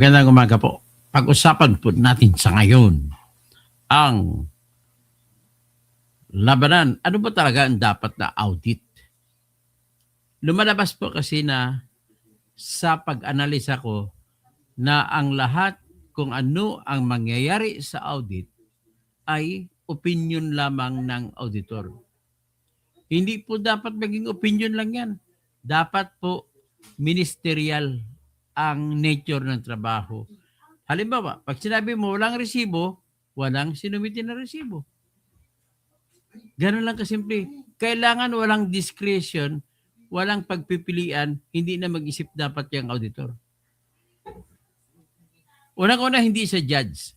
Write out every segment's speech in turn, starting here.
Magandang umaga po. Pag-usapan po natin sa ngayon ang labanan. Ano ba talaga ang dapat na audit? Lumalabas po kasi na sa pag-analisa ko na ang lahat kung ano ang mangyayari sa audit ay opinion lamang ng auditor. Hindi po dapat maging opinion lang yan. Dapat po ministerial ang nature ng trabaho. Halimbawa, pag sinabi mo walang resibo, walang sinumiti na resibo. Ganun lang kasimple. Kailangan walang discretion, walang pagpipilian, hindi na mag-isip dapat yung auditor. Unang-una, hindi siya judge.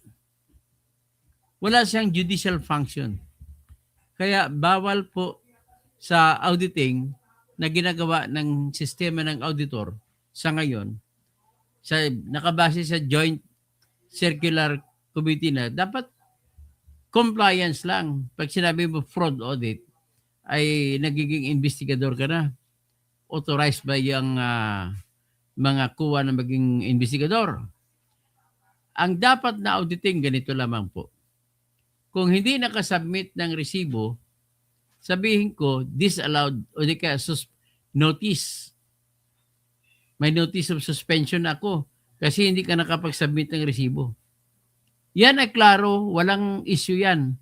Wala siyang judicial function. Kaya bawal po sa auditing na ginagawa ng sistema ng auditor sa ngayon, nakabase sa Joint Circular Committee na dapat compliance lang. Pag sinabi mo fraud audit, ay nagiging investigador ka na. Authorized by yung mga kuwa na maging investigador. Ang dapat na auditing, ganito lamang po. Kung hindi nakasubmit ng resibo, sabihin ko, disallowed o di kaya notice. May notice of suspension ako kasi hindi ka nakapag-submit ng resibo. Yan ay klaro, walang issue yan.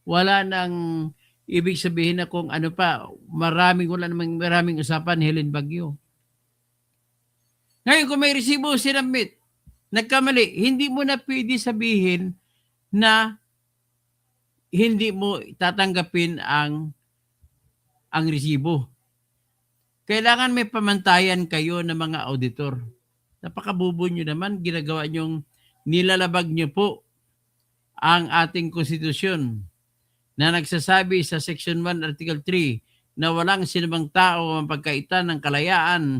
Wala nang ibig sabihin na kung ano pa, maraming usapan, Helen Bagyo. Ngayon, kung may resibo, sinabit, nagkamali, hindi mo na pwede sabihin na hindi mo tatanggapin ang resibo. Kailangan may pamantayan kayo ng mga auditor. Napakabubo nyo naman, ginagawa nyong nilalabag nyo po ang ating konstitusyon na nagsasabi sa Section 1, Article 3 na walang sinumang tao ang pagkaitan ng kalayaan,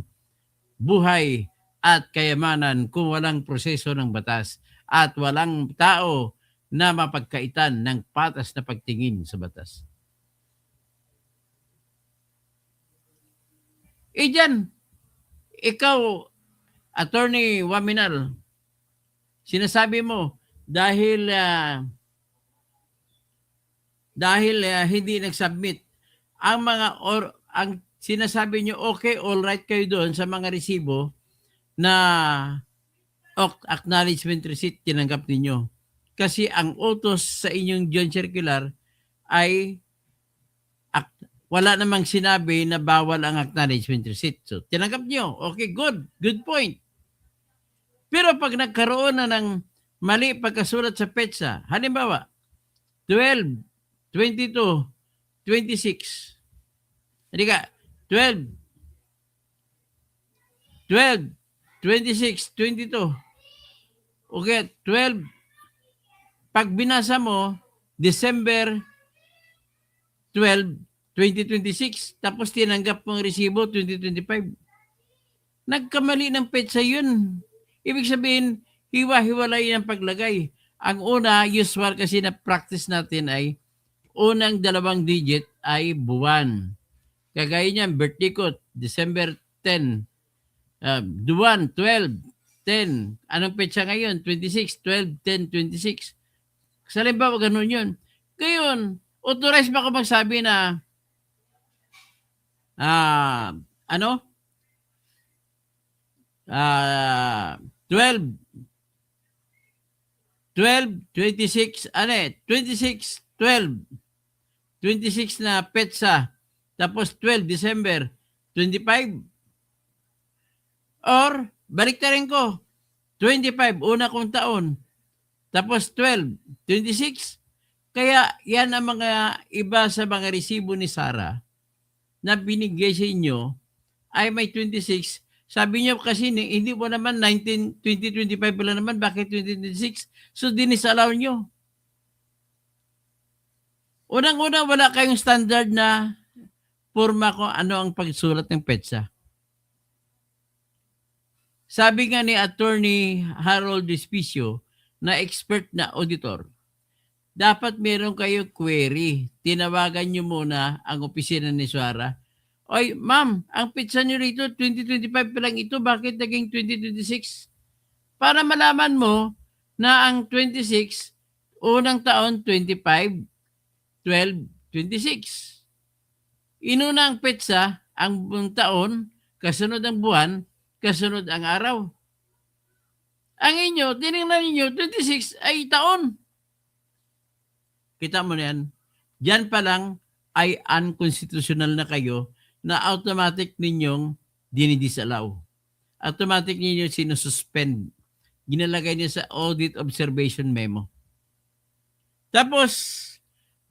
buhay at kayamanan kung walang proseso ng batas at walang tao na mapagkaitan ng patas na pagtingin sa batas. Diyan, ikaw, Attorney Waminal, sinasabi mo dahil hindi nag-submit ang ang sinasabi nyo, okay, all right kayo doon sa mga resibo na acknowledgement receipt tinanggap ninyo. Kasi ang utos sa inyong Joint Circular ay wala namang sinabi na bawal ang acknowledgement receipt. So, tinanggap nyo. Okay, good. Good point. Pero pag nagkaroon na ng mali pagkasulat sa petsa, halimbawa, 12, 22, 26. Hindi ka, 12, 26, 22. Okay, 12. Pag binasa mo, December 12, 2026, tapos tinanggap mong resibo 2025. Nagkamali ng petsa yun. Ibig sabihin, hiwa-hiwalay ang paglagay. Ang una, usual kasi na practice natin ay unang 2 digit ay buwan. Kagaya niyan, birthday ko, December 10. Buwan, 12, 10. Anong petsa ngayon? 26, 12, 10, 26. Sa halimbawa, ganun yun. Ngayon, authorized ba ako magsabi na 12, 26, 26, 12. 26 na petsa, tapos 12 December 25. Or, balik na rin ko, 25, una kong taon, tapos 12, 26. Kaya yan ang mga iba sa mga resibo ni Sarah na binigay sa inyo ay may 26. Sabi niyo kasi hindi mo naman 2025 pala naman, bakit 2026? So dinisallow niyo. Unang-una, wala kayong standard na forma kung ano ang pagsulat ng petsa. Sabi nga ni Attorney Harold Despicio na expert na auditor, dapat meron kayo query. Tinawagan nyo muna ang opisina ni Suara. Oy, ma'am, ang petsa nyo rito, 2025 pa lang ito, bakit naging 2026? para malaman mo na ang 26, unang taon 25, 12, 26. Inuna ang petsa, ang buong taon, kasunod ang buwan, kasunod ang araw. Ang inyo, tinignan ninyo, 26 ay taon. Kita mo na yan. Diyan pa lang ay unconstitutional na kayo na automatic ninyong dinidisallow. Automatic ninyo sinususpend. Ginalagay niyo sa audit observation memo. Tapos,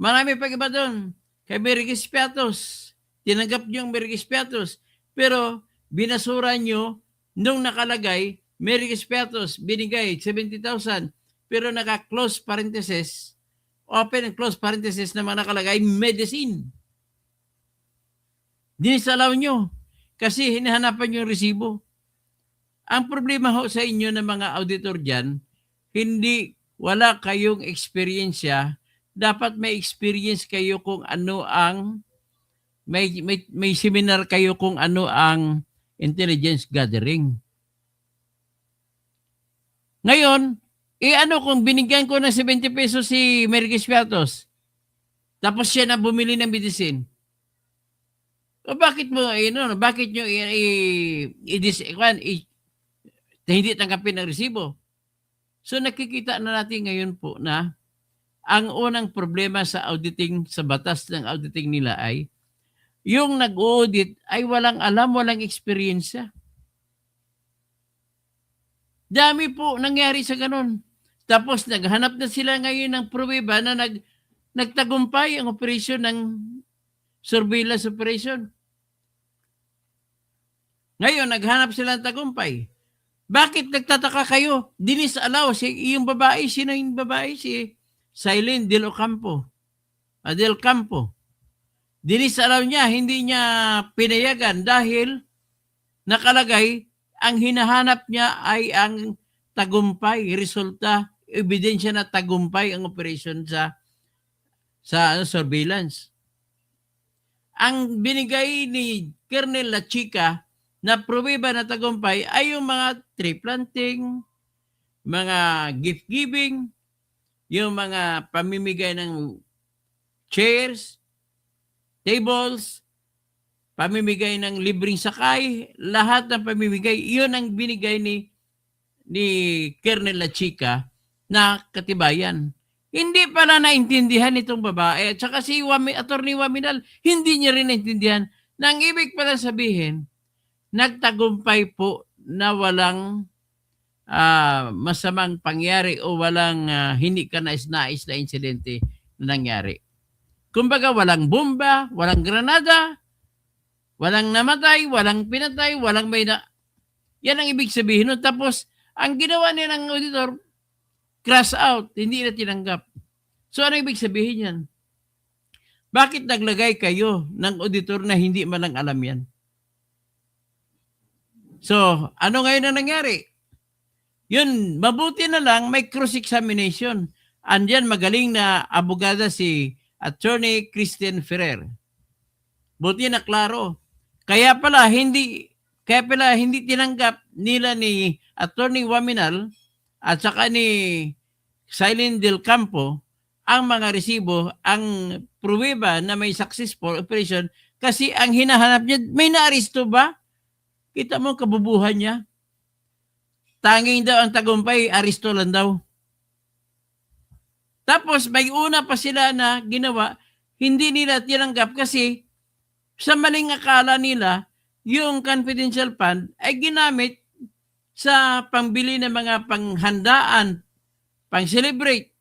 marami pa iba doon. Kay Merikis Piatos. Tinanggap niyo ang Merikis Piatos. Pero, binasura niyo nung nakalagay, Merikis Piatos, binigay 70,000. Pero naka-close parenthesis, open and close parenthesis naman nakalagay, medicine. Dinisalaw nyo. Kasi hinahanapan yung resibo. Ang problema ho sa inyo ng mga auditor dyan, wala kayong eksperyensya. Dapat may experience kayo kung ano ang, may seminar kayo kung ano ang intelligence gathering. Ngayon, ano kung binigyan ko ng 70 pesos si Merikis Piatos, tapos siya na bumili ng medicine? O bakit mo, bakit nyo hindi tanggapin ang resibo? So nakikita na natin ngayon po na ang unang problema sa auditing, sa batas ng auditing nila ay yung nag-audit ay walang alam, walang experience. Dami po nangyari sa ganun. Tapos naghanap na sila ngayon ng pruweba na nagtagumpay ang operasyon ng surveillance operation. Ngayon, naghanap sila ng tagumpay. Bakit nagtataka kayo? Dinisalaw yung babae. Sino yung babae? Si Silene Del Campo. Dinisalaw niya, hindi niya pinayagan dahil nakalagay, ang hinahanap niya ay ang tagumpay, resulta, ebidensya na tagumpay ang operation sa surveillance. Ang binigay ni Colonel La Chica na pruweba na tagumpay ay yung mga tree planting, mga gift giving, yung mga pamimigay ng chairs, tables, pamimigay ng libreng sakay, lahat ng pamimigay, yun ang binigay ni Colonel La Chica na katibayan. Hindi pala naintindihan itong babae at saka si Attorney Waminal, hindi niya rin naintindihan na ang ibig pala sabihin, nagtagumpay po na walang masamang pangyari o walang hindi ka nais-nais na insidente na nangyari. Kumbaga, walang bomba, walang granada, walang namatay, walang pinatay, walang may na... Yan ang ibig sabihin nun. Tapos, ang ginawa niya ng auditor, cross out, hindi na tinanggap. So, ano ibig sabihin yan? Bakit naglagay kayo ng auditor na hindi man lang alam yan? So, ano ngayon ang nangyari? Yun, mabuti na lang may cross-examination. Andyan magaling na abogada si Attorney Christian Ferrer. Buti na klaro. Kaya pala hindi tinanggap nila ni Attorney Waminal at saka ni Silene Del Campo ang mga resibo, ang pruweba na may successful operation kasi ang hinahanap niya, may naaresto ba? Kita mo kabubuhan niya. Tanging daw ang tagumpay, aresto lang daw. Tapos may una pa sila na ginawa, hindi nila tinanggap kasi sa maling akala nila, yung confidential fund ay ginamit sa pangbili ng mga panghandaan, pang-celebrate.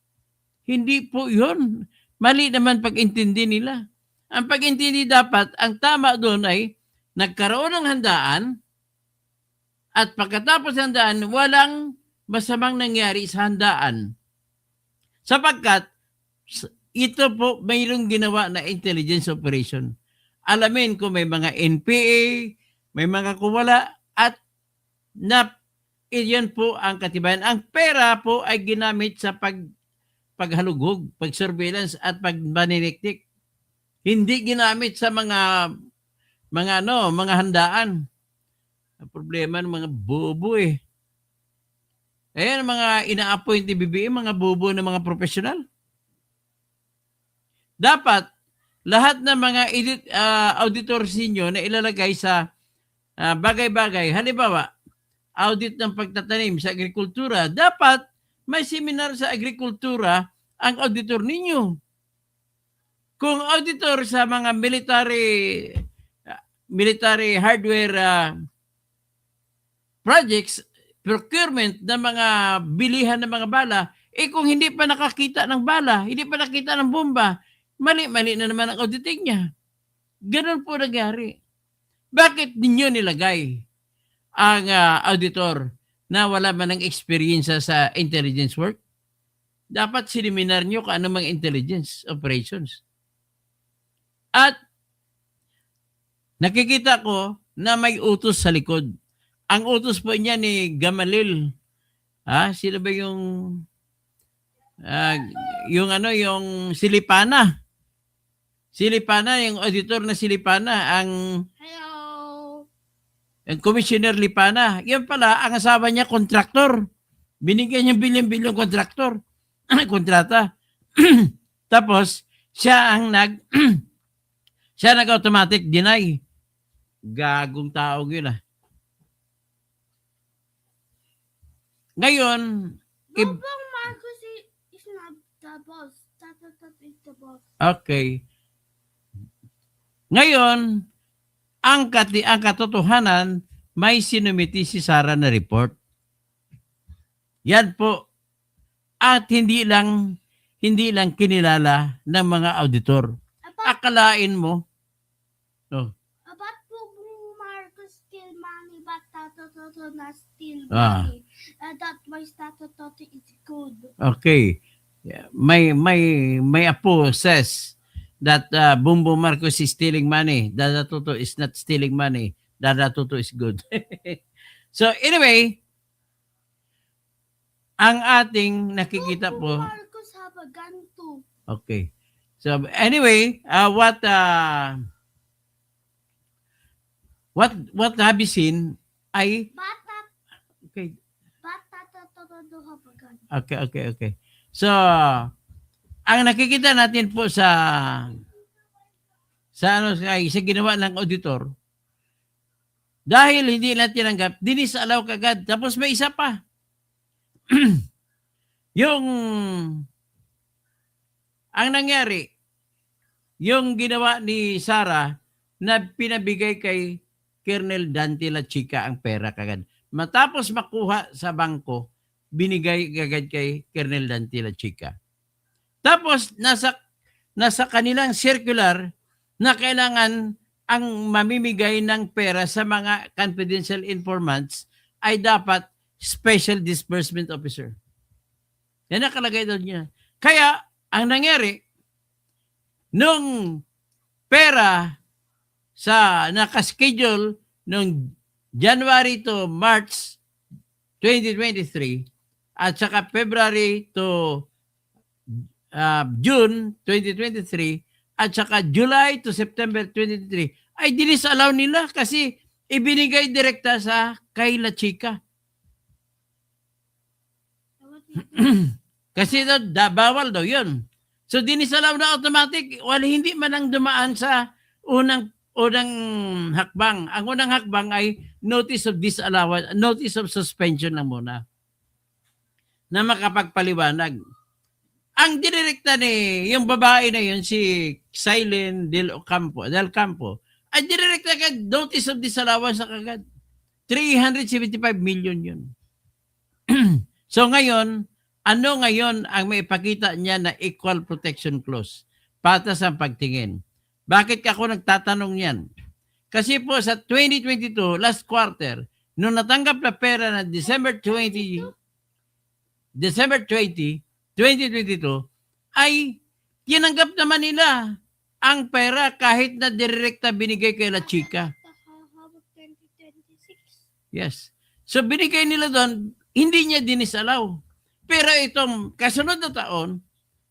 Hindi po yun. Mali naman pag-intindi nila. Ang pag-intindi dapat, ang tama doon ay nagkaroon ng handaan at pagkatapos ng handaan, walang masamang nangyari sa handaan. Sapagkat ito po mayroong ginawa na intelligence operation. Alamin kung may mga NPA, may mga kuwala, at iyan po ang katibayan. Ang pera po ay ginamit sa paghalughog, pag-surveillance at pagmaniniktik. Hindi ginamit sa mga handaan. Ang problema ng mga bobo Ayan, mga ina-appoint ni BBM, mga bobo na mga profesional. Dapat, lahat ng mga auditors ninyo na ilalagay sa bagay-bagay, halimbawa, audit ng pagtatanim sa agrikultura, dapat may seminar sa agrikultura ang auditor ninyo. Kung auditor sa mga military hardware projects, procurement ng mga bilihan ng mga bala, kung hindi pa nakakita ng bala, hindi pa nakita ng bomba, mali-mali na naman ang auditing niya. Ganun po nangyari. Bakit ninyo nilagay ang auditor na wala man ng experience sa intelligence work? Dapat siniminar nyo kung ano mga intelligence operations. At nakikita ko na may utos sa likod. Ang utos po niya ni Gamalil. Sino ba yung yung Silipana? Silipana, yung auditor na Silipana, ang Commissioner Lipana. Yan pala, ang asawa niya, kontraktor. Binigyan niya bilyon-bilyon kontraktor. Kontrata. Tapos, siya nag-automatic deny. Gagong tao yun Ngayon, Bongbong Marcos is not the boss. That is the boss. Okay. Ngayon, ang katotohanan, may sinumiti si Sara na report. Yan po. At hindi lang kinilala ng mga auditor. Akalain mo. About Bongbong Marcos steal money, but Tato not steal money. That why Tato is good. Okay. My apo says that Bongbong Marcos is stealing money. Dada Toto is not stealing money. Dada Toto is good. So anyway, ang ating nakikita po. Bongbong Marcos have a gun too. Okay. So anyway, what have you seen ay okay. But Tato have a gun. Okay. So ang nakikita natin po sa ginawa ng auditor, dahil hindi na tinanggap, dinisalaw kagad. Tapos may isa pa. Ang nangyari, yung ginawa ni Sara na pinabigay kay Colonel Dante La Chica ang pera kagad. Matapos makuha sa bangko, binigay kagad kay Colonel Dante La Chica. Tapos nasa kanilang circular na kailangan ang mamimigay ng pera sa mga confidential informants ay dapat special disbursement officer. Yan nakalagay doon niya. Kaya ang nangyari, nung pera sa nakaschedule nung January to March 2023 at saka February to June 2023 at saka July to September 2023 ay dinisalaw nila kasi ibinigay direkta sa kay La Chica. Kasi bawal daw yun. So dinisalaw na automatic, wala, hindi man ang dumaan sa unang hakbang. Ang unang hakbang ay notice of disallowance, notice of suspension lang muna na makapagpaliwanag. Ang direkta yung babae na yun, si Silene del Campo, ay direkta kagad, notice of disallowance na kagad. 375 million yun. So ngayon, ano ngayon ang maipakita niya na equal protection clause? Patas ang pagtingin. Bakit ako nagtatanong yan? Kasi po sa 2022, last quarter, nung natanggap na pera na December 20, 2022, ay tinanggap naman nila ang pera kahit na direkta binigay kay La Chica. Yes. So binigay nila doon, hindi niya dinisalaw. Pero itong kasunod na taon,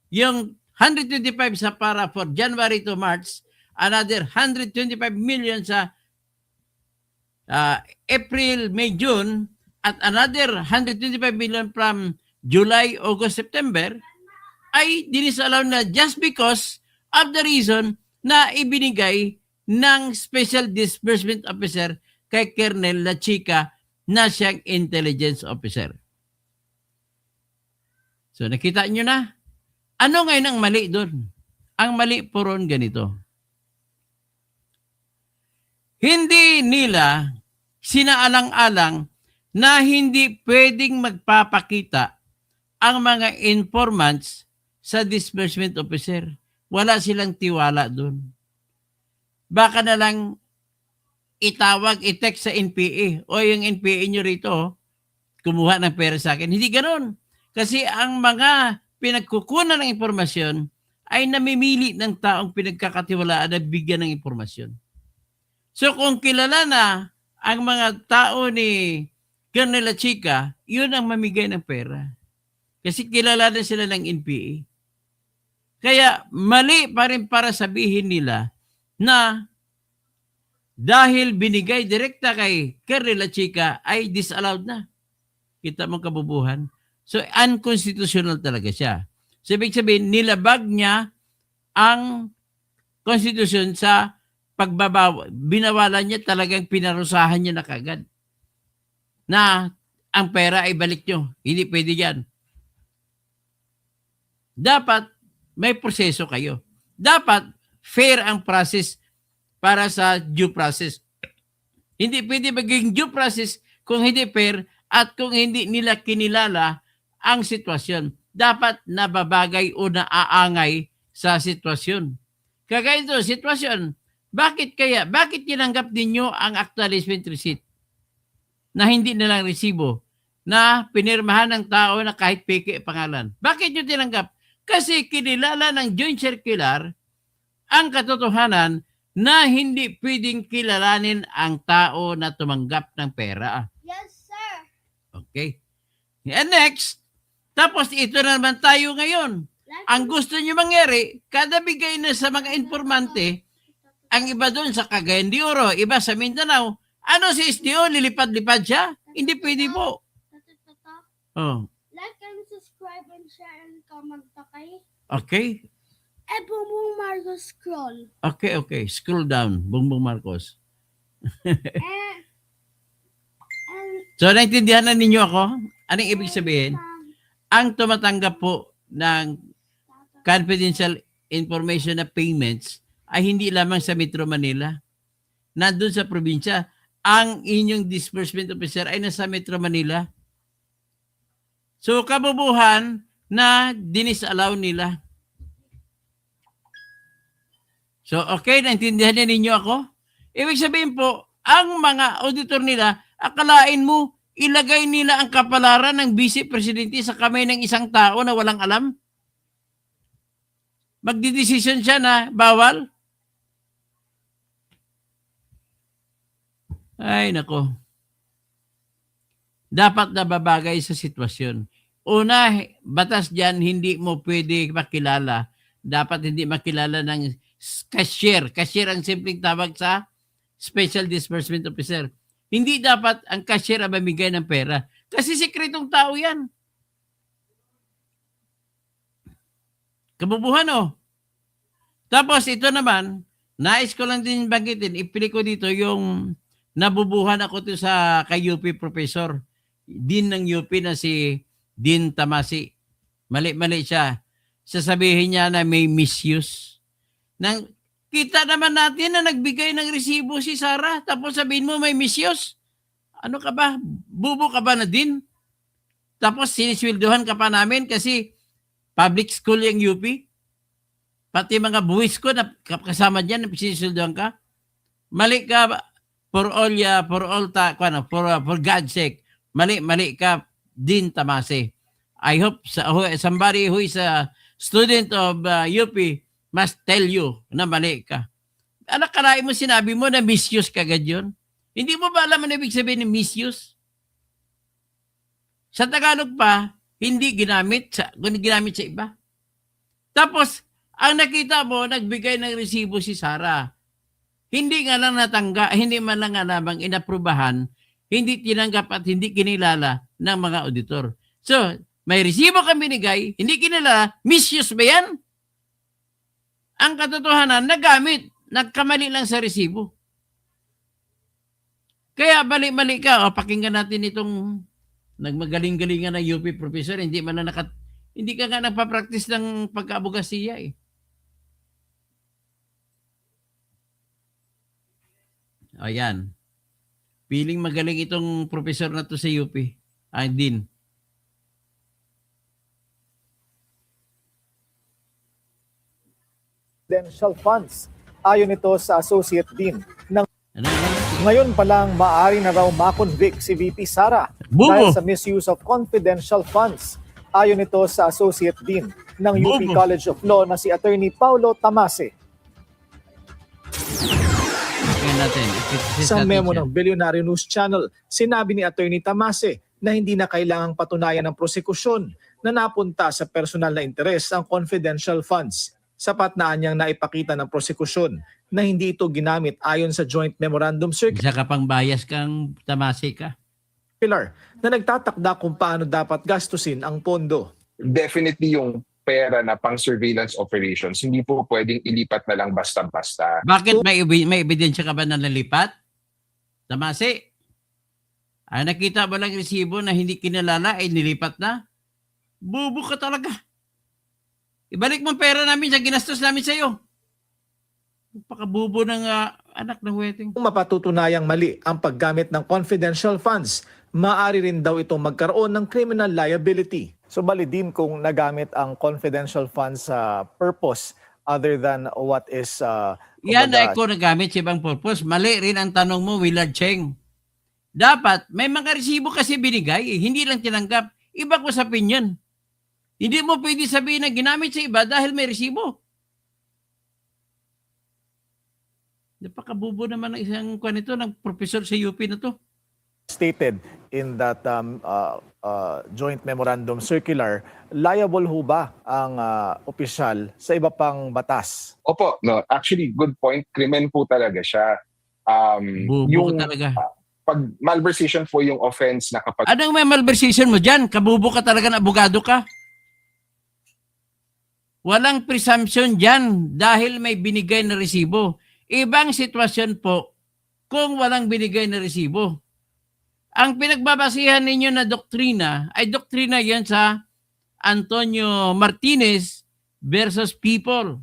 yung 125 sa para for January to March, another 125 million sa April, May, June, at another 125 million from July, August, September, ay dinisallow na just because of the reason na ibinigay ng Special Disbursement Officer kay Colonel La Chica na siyang intelligence officer. So nakita nyo na? Ano ngayon ang mali doon? Ang mali po ron ganito. Hindi nila sinaalang-alang na hindi pwedeng magpapakita ang mga informants sa disbursement officer. Wala silang tiwala doon. Baka na lang itawag, i-text sa NPA. O yung NPA nyo rito, kumuha ng pera sa akin. Hindi ganoon. Kasi ang mga pinagkukunan ng impormasyon ay namimili ng taong pinagkakatiwalaan na bigyan ng impormasyon. So kung kilala na ang mga tao ni Colonel La Chica, yun ang mamigay ng pera. Kasi kilala na sila ng NPA. Kaya mali pa rin para sabihin nila na dahil binigay direkta kay Colonel La Chica ay disallowed na. Kita mong kabubuhan. So unconstitutional talaga siya. So ibig sabihin, nilabag niya ang konstitusyon sa binawalan niya, talagang pinarusahan niya na kagad. Na ang pera ay balik nyo. Hindi pwede yan. Dapat may proseso kayo. Dapat fair ang process para sa due process. Hindi pwede maging due process kung hindi fair at kung hindi nila kinilala ang sitwasyon. Dapat nababagay o naaangay sa sitwasyon. Kagaya ito, sitwasyon, bakit tinanggap ninyo ang acknowledgement receipt na hindi nilang resibo na pinirmahan ng tao na kahit peke pangalan? Bakit nyo tinanggap? Kasi kinilala ng joint circular ang katotohanan na hindi pwedeng kilalanin ang tao na tumanggap ng pera. Yes, sir. Okay. And next, tapos ito na naman tayo ngayon. Ang gusto nyo mangyari, kada bigay na sa mga informante, ang iba doon sa Cagayan de Oro, iba sa Mindanao, ano si SDO, lilipad-lipad siya? Hindi pwede po. Oh. Like and subscribe and share and comment, okay? Okay. Bongbong Marcos scroll. Okay. Scroll down, Bongbong Marcos. and So, naintindihan na ninyo ako? Anong ibig sabihin? Ang tumatanggap po ng confidential information na payments ay hindi lamang sa Metro Manila. Nandun sa probinsya, ang inyong disbursement officer ay nasa Metro Manila. So, kabubuhan na dinisallow nila. So, okay, naintindihan na ninyo ako? Ibig sabihin po, ang mga auditor nila, akalain mo, ilagay nila ang kapalaran ng Vice Presidente sa kamay ng isang tao na walang alam? Magdidesisyon siya na bawal? Ay, nako. Dapat nababagay sa sitwasyon. Una, batas dyan, hindi mo pwede makilala. Dapat hindi makilala ng cashier. Cashier ang simpleng tawag sa Special Disbursement Officer. Hindi dapat ang cashier ang mamigay ng pera. Kasi sikretong tao yan. Kabubuhan oh. Tapos ito naman, nais ko lang din banggitin, ipili ko dito yung nabubuhan ako to sa kay UP professor, Dean ng UP na si Dean Tamasi. Mali-mali siya. Sasabihin niya na may misuse. Kita naman natin na nagbigay ng resibo si Sarah, tapos sabihin mo may misuse. Ano ka ba? Bubo ka ba na din? Tapos siniswildohan ka pa namin kasi public school yung UP. Pati mga buwis ko na kasama dyan, siniswildohan ka. Mali ka for God's sake. Mali ka din Tamase. I hope somebody who is a student of UP must tell you na mali ka. Kalain mo sinabi mo na misuse kagad yun? Hindi mo ba alam ang ibig sabihin ng misuse? Sa Tagalog pa, hindi ginamit sa iba. Tapos, ang nakita mo, nagbigay ng resibo si Sarah. Hindi nga lang hindi man lang nga lamang inaprubahan hindi tinanggap at hindi kinilala ng mga auditor. So, may resibo kang binigay, hindi kinilala, misuse ba yan? Ang katotohanan, nagamit, nagkamali lang sa resibo. Kaya mali-mali ka, pakinggan natin itong nagmagaling-galingan ng UP professor, hindi ka nga nagpa-practice ng pagka-abogasiya eh. Ayan. Piling magaling itong professor na to sa UP. Din. Confidential funds. Ayon ito sa Associate Dean ng Ano? ngayon pa lang maaari na raw makonvict si VP Sara dahil Bubo! sa misuse of confidential funds. Ayon ito sa Associate Dean ng UP Bubo! College of Law na si Attorney Paulo Tamase. Tingnan natin. Sa memo ng Billionaire News Channel, sinabi ni Attorney Tamase na hindi na kailangang patunayan ng prosekusyon na napunta sa personal na interes ang confidential funds. Sapat na anyang naipakita ng prosekusyon na hindi ito ginamit ayon sa Joint Memorandum Isa ka pang bias kang tamasi ka. Circular na nagtatakda kung paano dapat gastusin ang pondo. Definitely yung pera na pang surveillance operations, hindi po pwedeng ilipat na lang basta-basta. Bakit may ebidensya ka ba na nalipat? Tamasi? Nakita mo lang resibo na hindi kinalala ay nilipat na? Bubo ka talaga. Ibalik mo ang pera namin sa ginastos namin sa iyo. Pakabubo ng anak ng wedding. Kung mapatutunayang mali ang paggamit ng confidential funds, maaari rin daw itong magkaroon ng criminal liability. So bali din kung nagamit ang confidential funds sa purpose other than what is Yan ay kung nagamit sa ibang purpose. Mali rin ang tanong mo, Willard Cheng. Dapat, may mga resibo kasi binigay, hindi lang tinanggap. Iba ko sa opinion. Hindi mo pwede sabihin na ginamit sa iba dahil may resibo. Napakabubo naman ng isang kwanito ng professor sa UP na to. stated in that joint memorandum circular, liable ho ba ang opisyal sa iba pang batas? Opo, no, actually, good point. Krimen po talaga siya. Bubo ka talaga. Pag malversation po yung offense na kapag Anong may malversation mo dyan? Kabubo ka talaga na abogado ka? Walang presumption dyan dahil may binigay na resibo. Ibang sitwasyon po kung walang binigay na resibo. Ang pinagbabasihan ninyo na doktrina ay doktrina yan sa Antonio Martinez versus People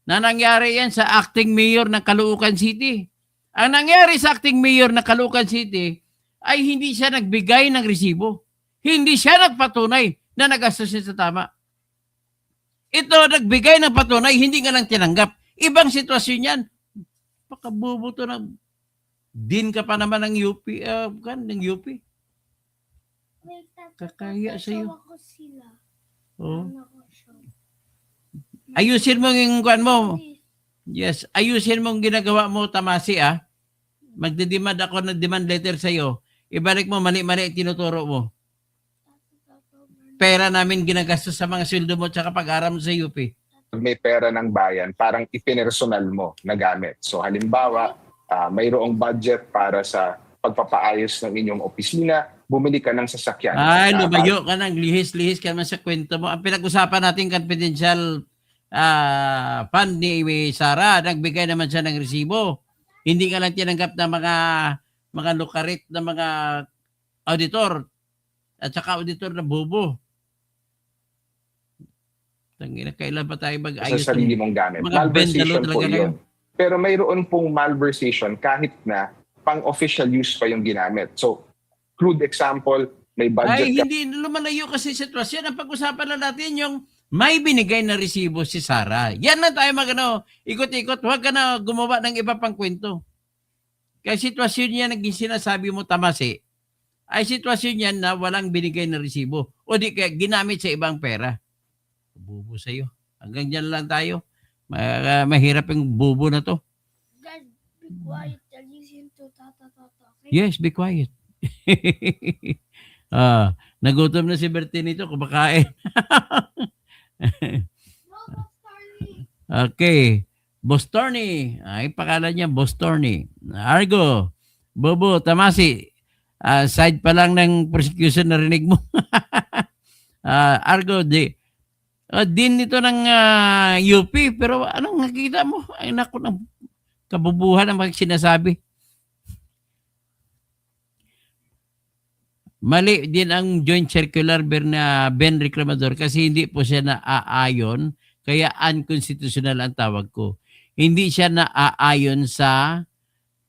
na nangyari yan sa acting mayor ng Caloocan City. Ang nangyari sa acting mayor ng Caloocan City ay hindi siya nagbigay ng resibo. Hindi siya nagpatunay na nagastos siya sa tama. Ito, nagbigay ng patunay, hindi nga lang tinanggap. Ibang sitwasyon yan. Pakabubo to na din ka pa naman ng UP, ng UP. Kakahiya sa'yo. Oh. Ayusin mo yung kuwan mo. Yes, ayusin mo yung ginagawa mo, Tamasi, ah. Magdedemand ako ng demand letter sa'yo. Ibalik mo, mali-mali tinuturo mo. Pera namin ginagastos sa mga sweldo mo at pag-aral mo sa UP. may pera ng bayan, parang ipinersonal mo na gamit. So halimbawa, mayroong budget para sa pagpapaayos ng inyong opisina, bumili ka ng sasakyan. Ay, lumayo ka nang lihis-lihis ka naman sa kwento mo. Ang pinag-usapan natin confidential fund ni Sara, nagbigay naman siya ng resibo. Hindi ka lang tinanggap ng mga lukarit na mga auditor at saka auditor na bobo. Tangina, kailan pa tayo mag-ayos sa sarili mong gamit. mga Malversation bendalo po talaga yun. Pero mayroon pong malversation kahit na pang-official use pa yung ginamit. So, crude example, may budget Ay, ka. hindi lumalayo kasi sitwasyon. Ang pag-usapan na natin yung may binigay na resibo si Sara. Yan na tayo ikot-ikot. Huwag ka na gumawa ng iba pang kwento. Kaya sitwasyon niya naging sinasabi mo, Tamasi, ay sitwasyon yan na walang binigay na resibo. O di kaya ginamit sa ibang pera. Bubo sa'yo. Hanggang dyan lang tayo. Mahirap yung bubo na to. Guys, be quiet and listen to Tata. Okay? Yes, be quiet. Nagutom na si Bertinito, kumakain. Okay. Boss Torny. Ay, pangalan niya, Boss Torny. Argo. Bobo, Tamasi. Side pa lang ng prosecution narinig mo. Argo, din nito ng UP, pero anong nakita mo? Ay naku, ng kabubuhan ang mga sinasabi. Mali din ang joint circular Ben Reclamador kasi hindi po siya naaayon, kaya unconstitutional ang tawag ko. Hindi siya naaayon sa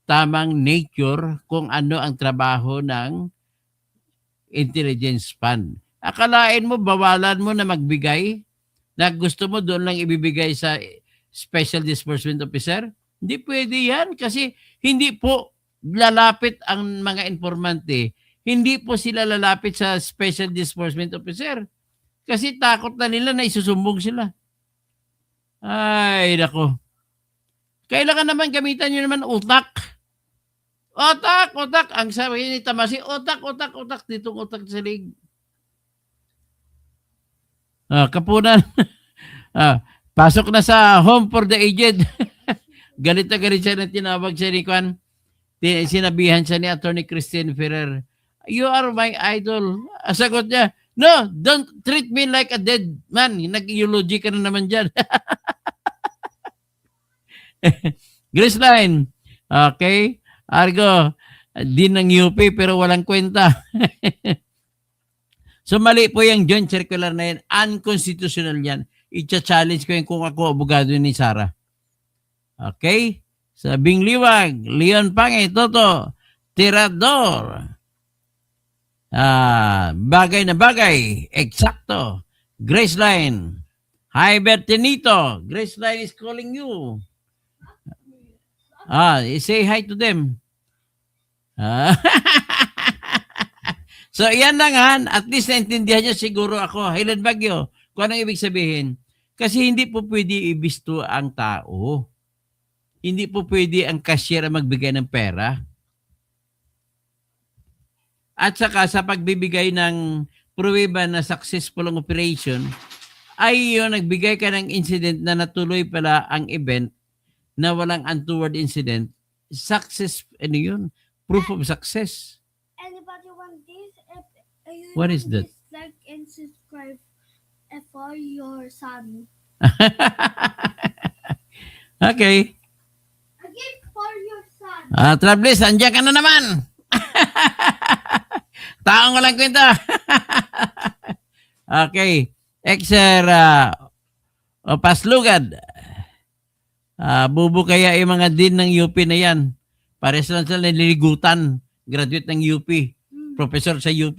tamang nature kung ano ang trabaho ng intelligence fund. Akalain mo, bawalan mo na magbigay, na gusto mo doon lang ibibigay sa Special Disbursement Officer? Hindi pwede yan kasi hindi po lalapit ang mga informante. Hindi po sila lalapit sa Special Disbursement Officer kasi takot na nila na isusumbong sila. Ay, nako. Kailangan naman gamitan nyo naman utak. Utak. Ang sabi ni Tamasi, utak. Ditong utak sa lig. Kapunan. Pasok na sa home for the aged. Galit na galit siya na tinawag siya ni Kwan. Sinabihan siya ni Attorney Christine Ferrer. You are my idol. Sagot niya, no, don't treat me like a dead man. Nag-eulogy ka na naman dyan. Grace Line. Okay. Argo, din ng UP pero walang kwenta. So mali po yung joint circular na yan. Unconstitutional yan. I-challenge ko yung kung ako abogado ni Sarah. Okay? Sabing liwag, Leon Pange, Toto, Tirador. Bagay na bagay. Eksakto. Grace Line. Hi, Bertinito. Grace Line is calling you. Say hi to them. So, yan lang han. At least naintindihan niya siguro ako. Hilan Bagyo. Kung anong ibig sabihin. Kasi hindi po pwede ibisto ang tao. Hindi po pwede ang cashier ang magbigay ng pera. At saka sa pagbibigay ng pruweba na successful ang operation, ay yun, nagbigay ka ng incident na natuloy pala ang event na walang untoward incident. Success, ano yun? Proof of success. Anybody want this? What is that? Like and subscribe for your son. Okay. A gift for your son. Travelers, andiyan ka na naman. Taong walang kwenta. Okay. Exer Paslugad. Bubo kaya yung mga din ng UP na yan. Pares lang sila nililigutan. Graduate ng UP. Professor sa UP.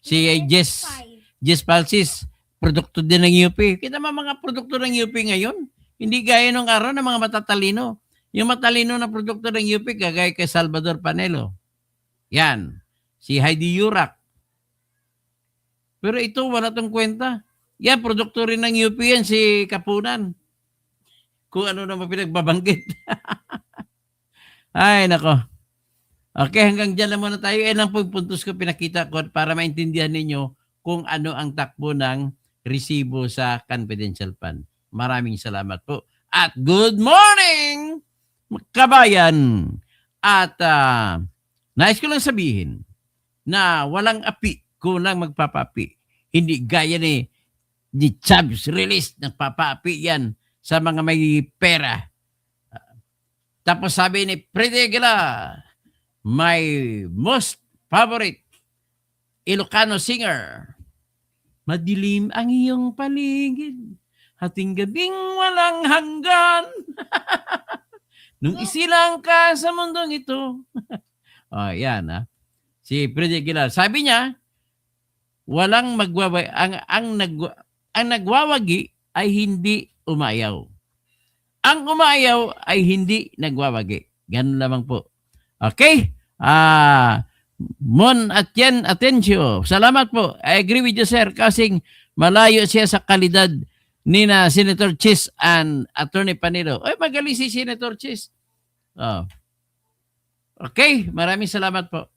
Si Jess Palsis. Produkto din ng UP. Kita mo mga produkto ng UP ngayon. Hindi gaya nung araw ng mga matatalino. Yung matalino na produkto ng UP, kagaya kay Salvador Panelo. Yan. Si Heidi Yurak. Pero ito, wala tong kwenta. Yan, produkto rin ng UP yan, si Kapunan. Kung ano naman pinagbabanggit. Ay, nako. Okay, hanggang dyan lang muna tayo. Lang po yung puntos ko pinakita ko para maintindihan ninyo kung ano ang takbo ng resibo sa confidential fund. Maraming salamat po. At good morning, kabayan. At nais ko lang sabihin na walang api kung lang magpapapi. Hindi gaya ni Chubbs release, nagpapapi yan sa mga may pera. Tapos sabi ni Freddy Aguilar, my most favorite Ilocano singer, madilim ang iyong paligid, hating gabing walang hanggan, nung isilang ka sa mundong ito. Yan si Freddy Aguilar. Sabi niya, walang ang nagwawagi ay hindi umayaw. Ang umayaw ay hindi nagwawagi. Ganun lamang po. Okay? Mon Atien Atencio. Salamat po. I agree with you, sir. Kasing malayo siya sa kalidad ni na Senator Chis and Attorney Panelo. Magaling si Senator Chis. Okay? Maraming salamat po.